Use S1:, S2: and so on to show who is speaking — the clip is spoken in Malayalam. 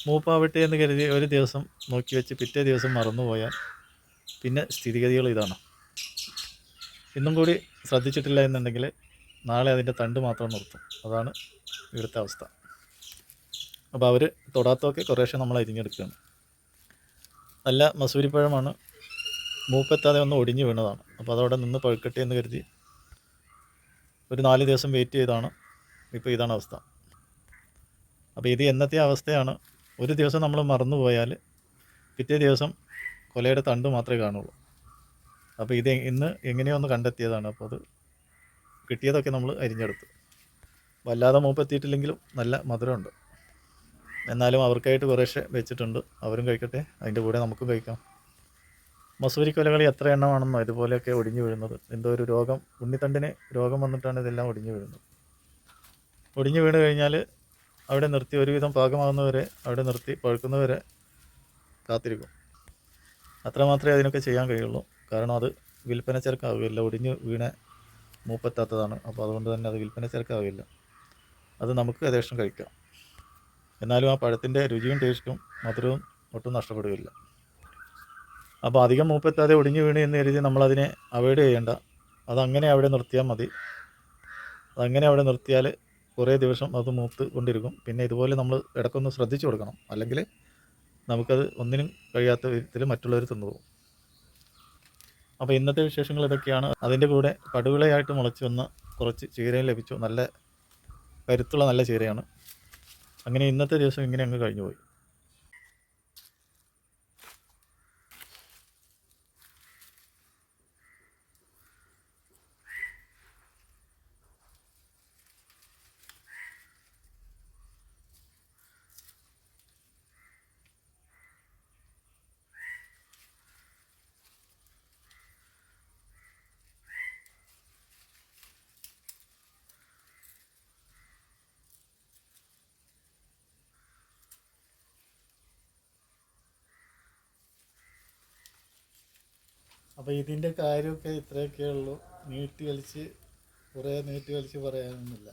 S1: മൂപ്പാവട്ടെ എന്ന് കരുതി ഒരു ദിവസം നോക്കി വെച്ച് പിറ്റേ ദിവസം മറന്നുപോയാൽ പിന്നെ സ്ഥിതിഗതികൾ ഇതാണ്. ഇന്നും കൂടി ശ്രദ്ധിച്ചിട്ടില്ല എന്നുണ്ടെങ്കിൽ നാളെ അതിൻ്റെ തണ്ട് മാത്രം നിർത്തും. അതാണ് ഇവിടുത്തെ അവസ്ഥ. അപ്പോൾ അവർ തൊടാത്തൊക്കെ കുറേശ്ശെ നമ്മൾ അരിഞ്ഞെടുക്കുകയാണ്. നല്ല മസൂരിപ്പഴമാണ്, മൂപ്പെത്താതെ ഒന്ന് ഒടിഞ്ഞു വീണതാണ്. അപ്പോൾ അതവിടെ നിന്ന് പഴുക്കട്ടെ എന്ന് കരുതി ഒരു 4 ദിവസം വെയിറ്റ് ചെയ്താണ്. ഇപ്പോൾ ഇതാണ് അവസ്ഥ. അപ്പോൾ ഇത് എന്നത്തെ അവസ്ഥയാണ്. ഒരു ദിവസം നമ്മൾ മറന്നുപോയാൽ പിറ്റേ ദിവസം കൊലയുടെ തണ്ട് മാത്രമേ കാണുള്ളൂ. അപ്പോൾ ഇത് ഇന്ന് എങ്ങനെയോ ഒന്ന് കണ്ടെത്തിയതാണ്. അപ്പോൾ അത് കിട്ടിയതൊക്കെ നമ്മൾ അരിഞ്ഞെടുത്തു. വല്ലാതെ മൂപ്പെത്തിയിട്ടില്ലെങ്കിലും നല്ല മധുരമുണ്ട്. എന്നാലും അവർക്കായിട്ട് കുറേശ്ശെ വെച്ചിട്ടുണ്ട്. അവരും കഴിക്കട്ടെ, അതിൻ്റെ കൂടെ നമുക്കും കഴിക്കാം. മസൂരിക്കൊലകൾ എത്ര എണ്ണമാണെന്നോ ഇതുപോലെയൊക്കെ ഒടിഞ്ഞു വീഴുന്നത്. എന്തോ ഒരു രോഗം, ഉണ്ണിത്തണ്ടിന് രോഗം വന്നിട്ടാണ് ഇതെല്ലാം ഒടിഞ്ഞു വീഴുന്നത്. ഒടിഞ്ഞു വീണ് കഴിഞ്ഞാൽ അവിടെ നിർത്തി ഒരുവിധം പാകമാകുന്നവരെ അവിടെ നിർത്തി പഴുക്കുന്നവരെ കാത്തിരിക്കും. അത്രമാത്രമേ അതിനൊക്കെ ചെയ്യാൻ കഴിയുള്ളൂ. കാരണം അത് വിൽപ്പന ചരക്കാവുകയില്ല. ഒടിഞ്ഞു വീണ മൂപ്പെത്താത്തതാണ്. അപ്പോൾ അതുകൊണ്ട് തന്നെ അത് വിൽപ്പന ചരക്കാവുകയില്ല. അത് നമുക്ക് യഥേഷ്ടം കഴിക്കാം. എന്നാലും ആ പഴത്തിൻ്റെ രുചിയും ടേസ്റ്റും മധുരവും ഒട്ടും നഷ്ടപ്പെടുകയില്ല. അപ്പോൾ അധികം മൂപ്പെത്താതെ ഒടിഞ്ഞു വീണ് എന്ന് കരുതി നമ്മളതിനെ അവോയ്ഡ് ചെയ്യേണ്ട. അതങ്ങനെ അവിടെ നിർത്തിയാൽ മതി. അതങ്ങനെ അവിടെ നിർത്തിയാൽ കുറേ ദിവസം അത് മൂത്ത് കൊണ്ടിരിക്കും. പിന്നെ ഇതുപോലെ നമ്മൾ ഇടയ്ക്കൊന്ന് ശ്രദ്ധിച്ചു കൊടുക്കണം. അല്ലെങ്കിൽ നമുക്കത് ഒന്നിനും കഴിയാത്ത വിധത്തിൽ മറ്റുള്ളവർ തിന്നുപോകും. അപ്പോൾ ഇന്നത്തെ വിശേഷങ്ങൾ ഇതൊക്കെയാണ്. അതിൻ്റെ കൂടെ പടുവിളയായിട്ട് മുളച്ച് വന്ന കുറച്ച് ചീരയും ലഭിച്ചു. നല്ല കരുത്തുള്ള നല്ല ചീരയാണ്. അങ്ങനെ ഇന്നത്തെ ദിവസം ഇങ്ങനെ അങ്ങ് കഴിഞ്ഞുപോയി. അപ്പോൾ ഇതിൻ്റെ കാര്യമൊക്കെ ഇത്രയൊക്കെ ഉള്ളൂ. കുറേ നീട്ടി വലിച്ച് പറയാനൊന്നുമില്ല.